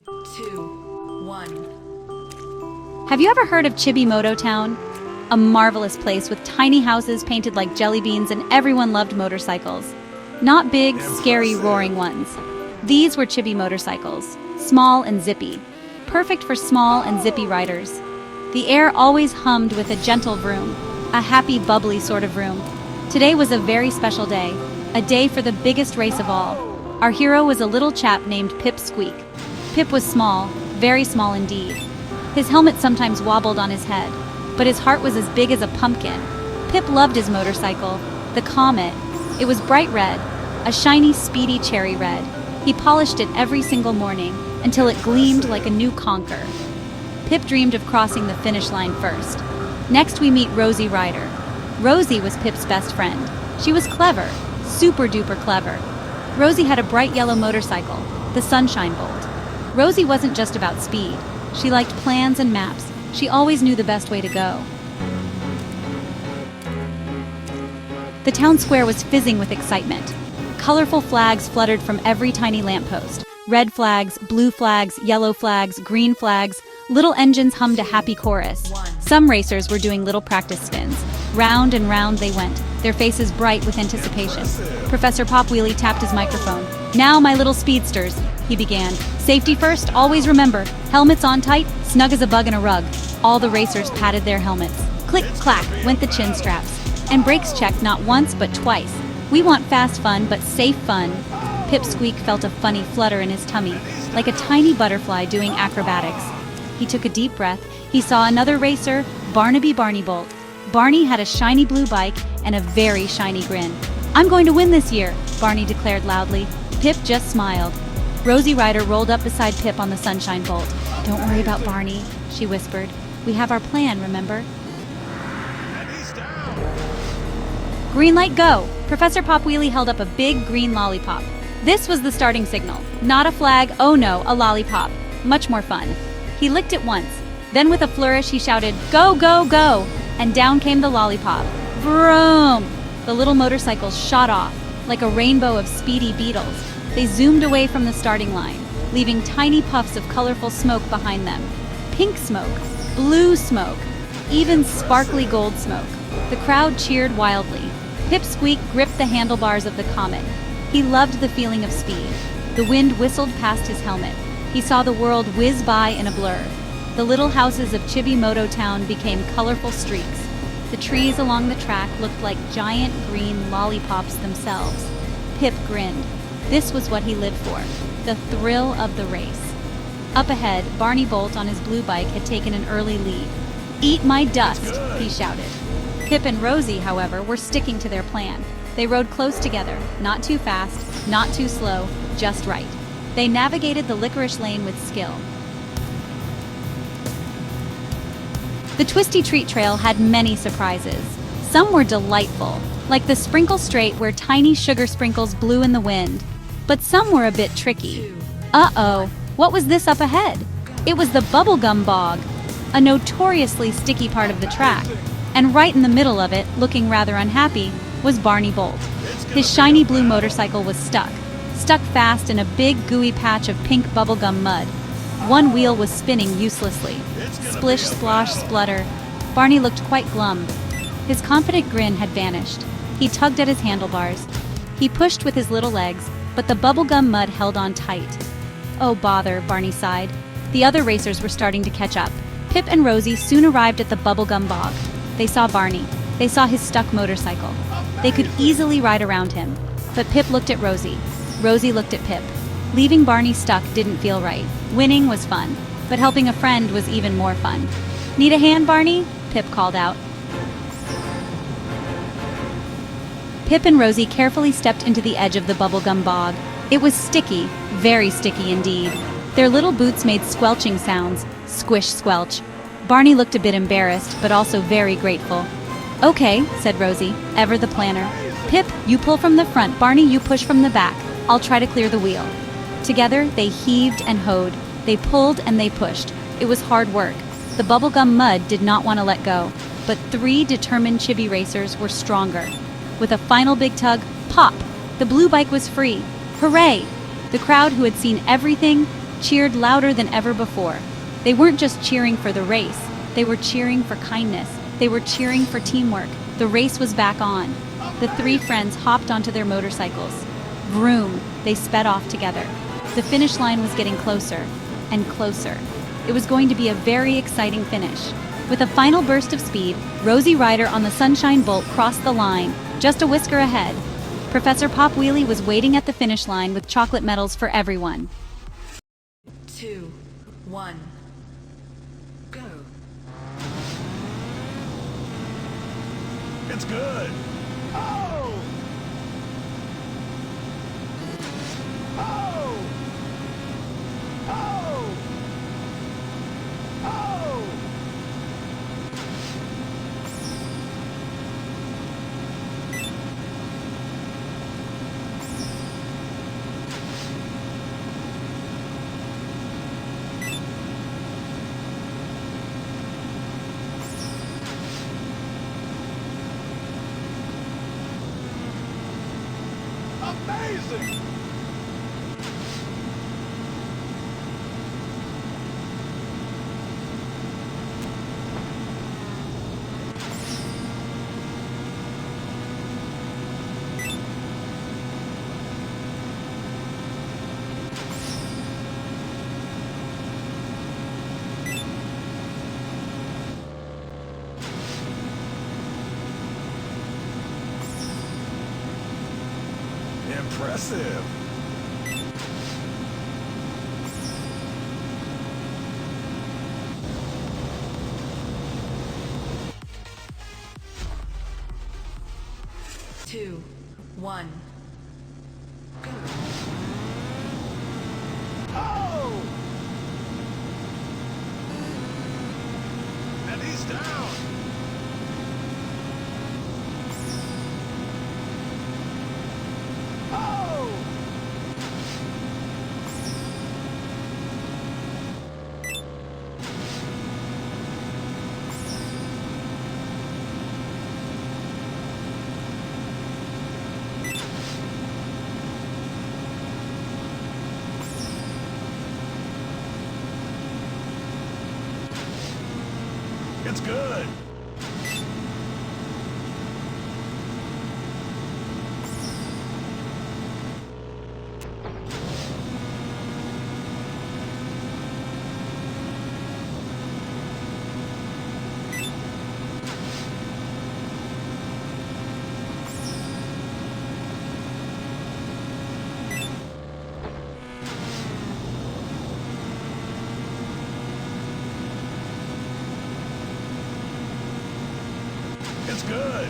2, 1. Have you ever heard of Chibi Moto Town? A marvelous place with tiny houses painted like jelly beans, and everyone loved motorcycles. Not big, scary, roaring ones. These were Chibi motorcycles, small and zippy. Perfect for small and zippy riders. The air always hummed with a gentle vroom, a happy, bubbly sort of vroom. Today was a very special day, a day for the biggest race of all. Our hero was a little chap named Pip Squeak. Pip was small, very small indeed. His helmet sometimes wobbled on his head, but his heart was as big as a pumpkin. Pip loved his motorcycle, the Comet. It was bright red, a shiny, speedy cherry red. He polished it every single morning until it gleamed like a new conker. Pip dreamed of crossing the finish line first. Next we meet Rosie Ryder. Rosie was Pip's best friend. She was clever, super duper clever. Rosie had a bright yellow motorcycle, the Sunshine Bolt. Rosie wasn't just about speed. She liked plans and maps. She always knew the best way to go. The town square was fizzing with excitement. Colorful flags fluttered from every tiny lamppost. Red flags, blue flags, yellow flags, green flags. Little engines hummed a happy chorus. Some racers were doing little practice spins. Round and round they went, their faces bright with anticipation. Professor Popwheelie tapped his microphone. "Now, my little speedsters," he began. "Safety first, always remember. Helmets on tight, snug as a bug in a rug." All the racers patted their helmets. Click, clack, went the chin straps. And brakes checked not once, but twice. We want fast fun, but safe fun. Pip Squeak felt a funny flutter in his tummy, like a tiny butterfly doing acrobatics. He took a deep breath. He saw another racer, Barnaby Bolt. Barney had a shiny blue bike and a very shiny grin. "I'm going to win this year," Barney declared loudly. Pip just smiled. Rosie Ryder rolled up beside Pip on the Sunshine Bolt. "Don't worry about Barney," she whispered. "We have our plan, remember?" Green light, go! Professor Popwheelie held up a big green lollipop. This was the starting signal. Not a flag, oh no, a lollipop. Much more fun. He licked it once. Then with a flourish he shouted, "Go, go, go!" And down came the lollipop. Vroom! The little motorcycles shot off, like a rainbow of speedy beetles. They zoomed away from the starting line, leaving tiny puffs of colorful smoke behind them. Pink smoke, blue smoke, even sparkly gold smoke. The crowd cheered wildly. Pip Squeak gripped the handlebars of the Comet. He loved the feeling of speed. The wind whistled past his helmet. He saw the world whiz by in a blur. The little houses of Chibi Moto Town became colorful streaks. The trees along the track looked like giant green lollipops themselves. Pip grinned. This was what he lived for, the thrill of the race. Up ahead, Barney Bolt on his blue bike had taken an early lead. "Eat my dust," he shouted. Pip and Rosie, however, were sticking to their plan. They rode close together, not too fast, not too slow, just right. They navigated the licorice lane with skill. The twisty treat trail had many surprises. Some were delightful, like the sprinkle straight where tiny sugar sprinkles blew in the wind. But some were a bit tricky. Uh-oh, what was this up ahead? It was the bubblegum bog, a notoriously sticky part of the track. And right in the middle of it, looking rather unhappy, was Barney Bolt. His shiny blue motorcycle was stuck fast in a big gooey patch of pink bubblegum mud. One wheel was spinning uselessly. Splish, splosh, splutter. Barney looked quite glum. His confident grin had vanished. He tugged at his handlebars. He pushed with his little legs, but the bubblegum mud held on tight. "Oh bother," Barney sighed. The other racers were starting to catch up. Pip and Rosie soon arrived at the bubblegum bog. They saw Barney. They saw his stuck motorcycle. They could easily ride around him. But Pip looked at Rosie. Rosie looked at Pip. Leaving Barney stuck didn't feel right. Winning was fun, but helping a friend was even more fun. "Need a hand, Barney?" Pip called out. Pip and Rosie carefully stepped into the edge of the bubblegum bog. It was sticky, very sticky indeed. Their little boots made squelching sounds. Squish, squelch. Barney looked a bit embarrassed, but also very grateful. "Okay," said Rosie, ever the planner. "Pip, you pull from the front. Barney, you push from the back. I'll try to clear the wheel." Together, they heaved and hoed. They pulled and they pushed. It was hard work. The bubblegum mud did not want to let go, but 3 determined chibi racers were stronger. With a final big tug, pop! The blue bike was free. Hooray! The crowd, who had seen everything, cheered louder than ever before. They weren't just cheering for the race, they were cheering for kindness. They were cheering for teamwork. The race was back on. The three friends hopped onto their motorcycles. Vroom, they sped off together. The finish line was getting closer and closer. It was going to be a very exciting finish. With a final burst of speed, Rosie Ryder on the Sunshine Bolt crossed the line, just a whisker ahead. Professor Pop Wheelie was waiting at the finish line with chocolate medals for everyone. 2, 1, go. It's good. Oh! Oh! Oh! Oh! Amazing! Impressive. Two, one, go. Oh! And he's down. Oh! It's good. It's good.